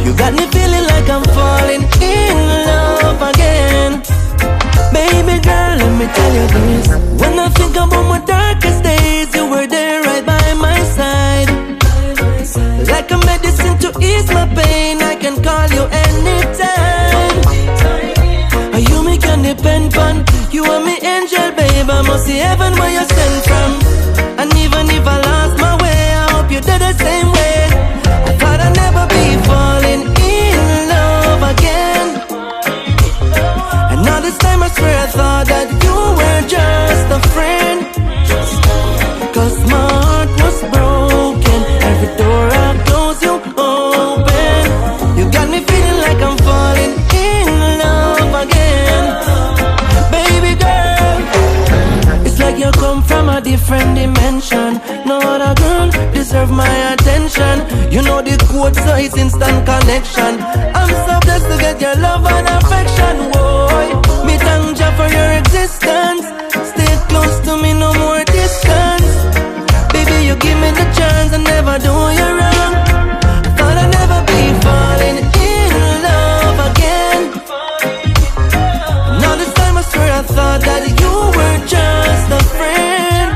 You got me feeling like I'm falling in love again. Baby girl, let me tell you this. When I think about my darkest days, you were there right by my side. Like a medicine to ease my pain, I can call you anytime. You me can depend on. You are me angel, babe. I must see heaven where you sent from. And even if I lost my way, I hope you did the same way. I thought I'd never be falling in love again. And now this time I swear I thought that you were just a friend. Cause my heart was broken. Every door I close you open. You got me feeling like I'm falling in love again. Baby girl, it's like you come from a different dimension. No other girl deserve my attention. You know the code, so it's instant connection. I'm so blessed to get your love and affection. Boy, me thank Jah for your existence. Stay close to me, no more distance. Baby, you give me the chance and never do you wrong. Thought I'd never be falling in love again. Now this time I swear I thought that you were just a friend.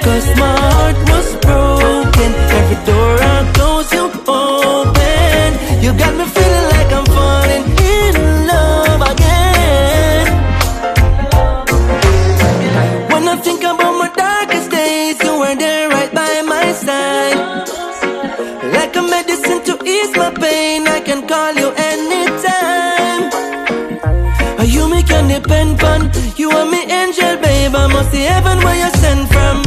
Cause my heart was broken. Every door I close you open. You got me feeling like I'm falling in love again. When I think about my darkest days, you were there right by my side. Like a medicine to ease my pain, I can call you anytime. You me can depend on. You are me angel, babe. I must see heaven where you sent from.